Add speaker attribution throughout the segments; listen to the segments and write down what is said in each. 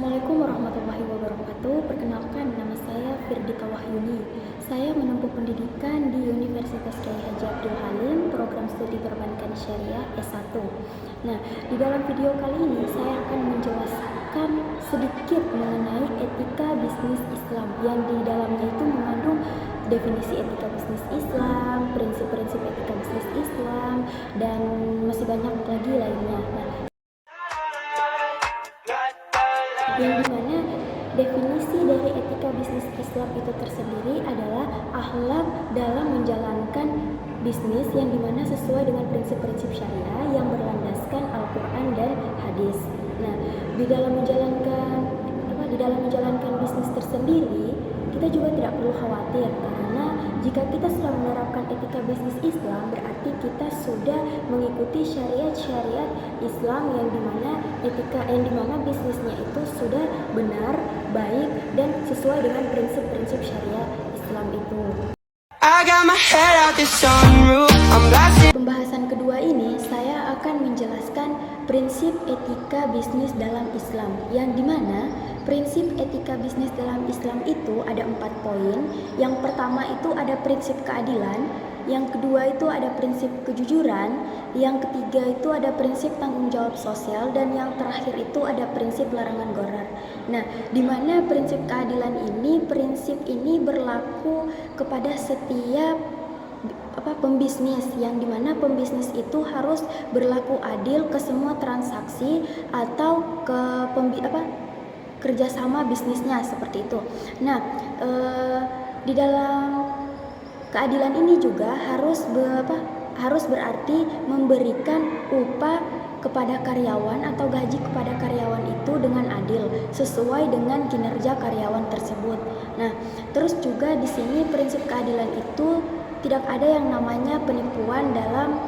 Speaker 1: Assalamualaikum warahmatullahi wabarakatuh. Perkenalkan, nama saya Firdika Wahyuni. Saya menempuh pendidikan di Universitas Kiai Haji Abdul Halim, program studi perbankan syariah S1. Nah, di dalam video kali ini saya akan menjelaskan sedikit mengenai etika bisnis Islam yang di dalamnya itu mengandung definisi etika bisnis Islam, prinsip-prinsip etika bisnis Islam, dan masih banyak lagi lainnya. Nah, yang dimana definisi dari etika bisnis Islam itu tersendiri adalah akhlak dalam menjalankan bisnis yang dimana sesuai dengan prinsip-prinsip syariah yang berlandaskan Al-Quran dan hadis. Nah, di dalam menjalankan bisnis tersendiri, kita juga tidak perlu khawatir karena jika kita sudah menerapkan etika bisnis Islam, berarti kita sudah mengikuti syariat-syariat Islam yang dimana bisnisnya itu sudah benar, baik, dan sesuai dengan prinsip-prinsip syariat Islam itu. Pembahasan kedua ini saya akan menjelaskan prinsip etika bisnis dalam Islam, yang dimana prinsip etika bisnis dalam Islam itu ada 4 poin. Yang pertama itu ada prinsip keadilan, yang kedua itu ada prinsip kejujuran, yang ketiga itu ada prinsip tanggung jawab sosial, dan yang terakhir itu ada prinsip larangan gharar. Nah, di mana prinsip keadilan ini, prinsip ini berlaku kepada setiap pembisnis, yang dimana pembisnis itu harus berlaku adil ke semua transaksi atau ke kerjasama bisnisnya seperti itu. Nah, di dalam keadilan ini juga harus berarti memberikan upah kepada karyawan atau gaji kepada karyawan itu dengan adil sesuai dengan kinerja karyawan tersebut. Nah, terus juga di sini prinsip keadilan itu tidak ada yang namanya penipuan dalam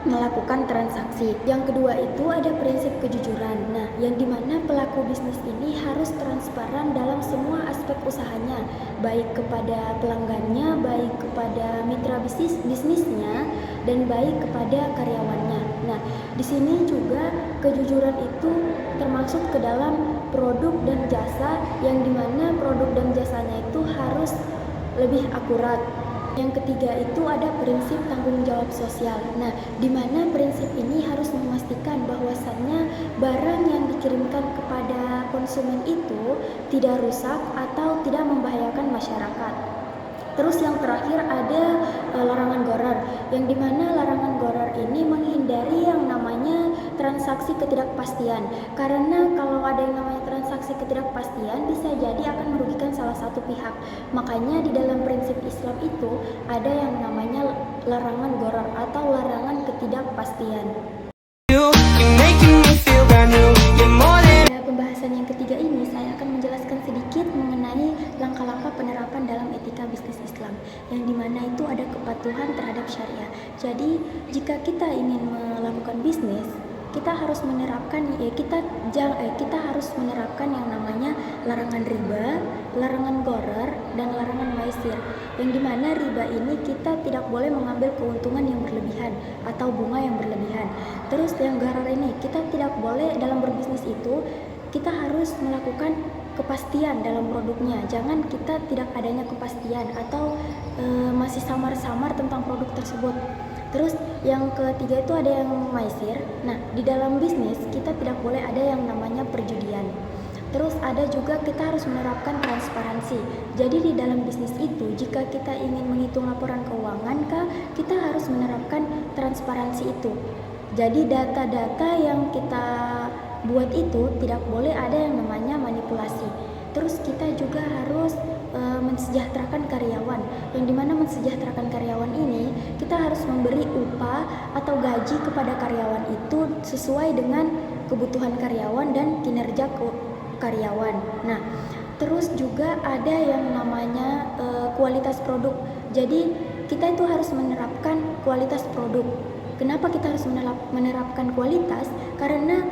Speaker 1: melakukan transaksi. Yang kedua itu ada prinsip kejujuran. Nah, yang dimana pelaku bisnis ini harus transparan dalam semua aspek usahanya, baik kepada pelanggannya, baik kepada mitra bisnisnya, dan baik kepada karyawannya. Nah, di sini juga kejujuran itu termasuk ke dalam produk dan jasa, yang dimana produk dan jasanya itu harus lebih akurat. Yang ketiga itu ada prinsip tanggung jawab sosial. Nah, di mana prinsip ini harus memastikan bahwasannya barang yang dikirimkan kepada konsumen itu tidak rusak atau tidak membahayakan masyarakat. Terus yang terakhir ada larangan gharar, yang dimana larangan gharar ini menghindari yang namanya transaksi ketidakpastian, karena kalau ada yang namanya transaksi ketidakpastian bisa jadi akan merugikan salah satu pihak. Makanya di dalam prinsip Islam itu ada yang namanya larangan gharar atau larangan ketidakpastian. Pembahasan yang ketiga ini saya akan menjelaskan sedikit mengenai langkah-langkah penerapan dalam etika bisnis Islam, yang dimana itu ada kepatuhan terhadap syariah. Jadi jika kita ingin melakukan bisnis, kita harus menerapkan kita harus menerapkan yang namanya larangan riba, larangan gharar, dan larangan maisir. Yang dimana riba ini kita tidak boleh mengambil keuntungan yang berlebihan atau bunga yang berlebihan. Terus yang gharar ini kita tidak boleh dalam berbisnis itu kita harus melakukan kepastian dalam produknya. Jangan kita tidak adanya kepastian atau masih samar-samar tentang produk tersebut. Terus yang ketiga itu ada yang maisir. Nah, di dalam bisnis kita tidak boleh ada yang namanya perjudian. Terus ada juga kita harus menerapkan transparansi. Jadi di dalam bisnis itu jika kita ingin menghitung laporan keuangan kita harus menerapkan transparansi itu. Jadi data-data yang kita buat itu tidak boleh ada yang namanya manipulasi. Terus kita juga harus mensejahterakan karyawan, yang dimana mensejahterakan karyawan ini kita harus memberi upah atau gaji kepada karyawan itu sesuai dengan kebutuhan karyawan dan kinerja karyawan. Nah, terus juga ada yang namanya kualitas produk. Jadi kita itu harus menerapkan kualitas produk. Kenapa kita harus menerapkan kualitas? Karena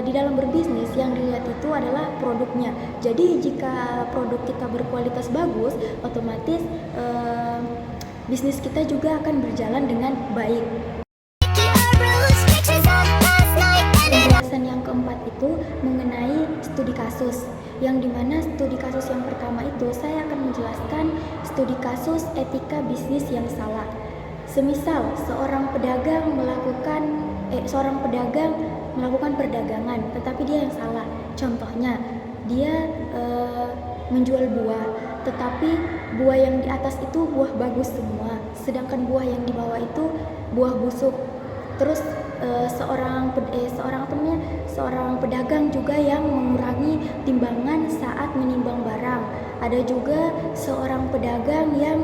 Speaker 1: di dalam berbisnis yang dilihat itu adalah produknya. Jadi jika produk kita berkualitas bagus, otomatis bisnis kita juga akan berjalan dengan baik. Penjelasan yang keempat itu mengenai studi kasus, yang dimana studi kasus yang pertama itu saya akan menjelaskan studi kasus etika bisnis yang salah. Semisal seorang pedagang melakukan perdagangan, tetapi dia yang salah. Contohnya, dia menjual buah, tetapi buah yang di atas itu buah bagus semua, sedangkan buah yang di bawah itu buah busuk. Terus seorang pedagang juga yang mengurangi timbangan saat menimbang barang. Ada juga seorang pedagang yang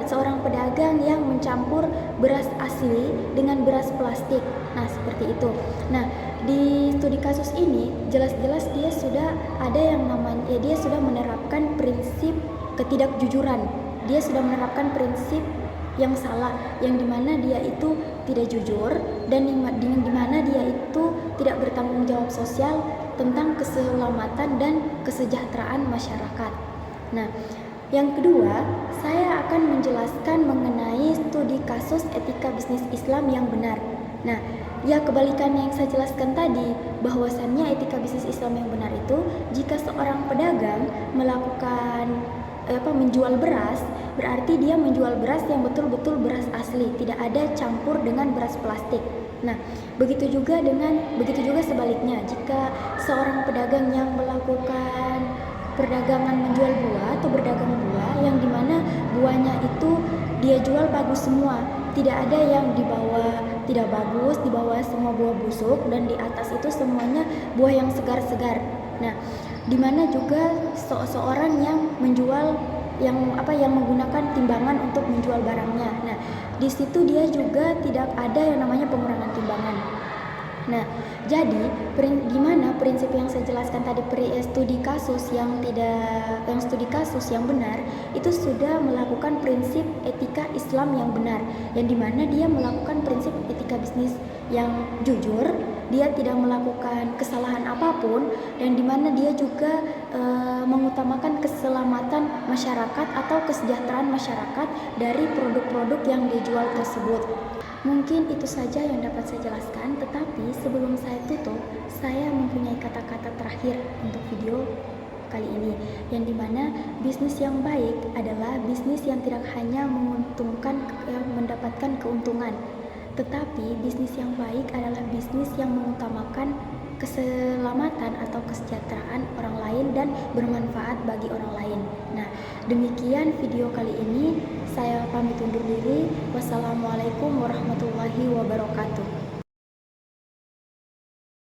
Speaker 1: seorang pedagang yang mencampur beras asli dengan beras plastik. Nah, seperti itu. Nah, di studi kasus ini jelas-jelas dia sudah menerapkan prinsip ketidakjujuran. Dia sudah menerapkan prinsip yang salah, yang dimana dia itu tidak jujur dan dimana dia itu tidak bertanggung jawab sosial tentang keselamatan dan kesejahteraan masyarakat. Nah, yang kedua, saya akan menjelaskan mengenai studi kasus etika bisnis Islam yang benar. Nah, ya kebalikannya yang saya jelaskan tadi, bahwasannya etika bisnis Islam yang benar itu jika seorang pedagang menjual beras, berarti dia menjual beras yang betul-betul beras asli, tidak ada campur dengan beras plastik. Nah, begitu juga sebaliknya, jika seorang pedagang yang melakukan perdagangan menjual buah atau berdagang buah yang dimana buahnya itu dia jual bagus semua, tidak ada yang di bawah tidak bagus, di bawah semua buah busuk, dan di atas itu semuanya buah yang segar-segar. Nah, dimana juga seorang yang menjual yang menggunakan timbangan untuk menjual barangnya. Nah, di situ dia juga tidak ada yang namanya pengurangan timbangan. Nah, jadi gimana prinsip yang saya jelaskan tadi, studi kasus yang benar itu sudah melakukan prinsip etika Islam yang benar, yang dimana dia melakukan prinsip etika bisnis yang jujur, dia tidak melakukan kesalahan apapun, dan dimana dia juga mengutamakan keselamatan masyarakat atau kesejahteraan masyarakat dari produk-produk yang dijual tersebut. Mungkin itu saja yang dapat saya jelaskan, tetapi sebelum saya tutup, saya mempunyai kata-kata terakhir untuk video kali ini, yang dimana bisnis yang baik adalah bisnis yang tidak hanya mendapatkan keuntungan, tetapi bisnis yang baik adalah bisnis yang mengutamakan keselamatan atau kesejahteraan orang lain dan bermanfaat bagi orang lain. Nah, demikian video kali ini. Saya pamit undur diri. Wassalamualaikum warahmatullahi wabarakatuh.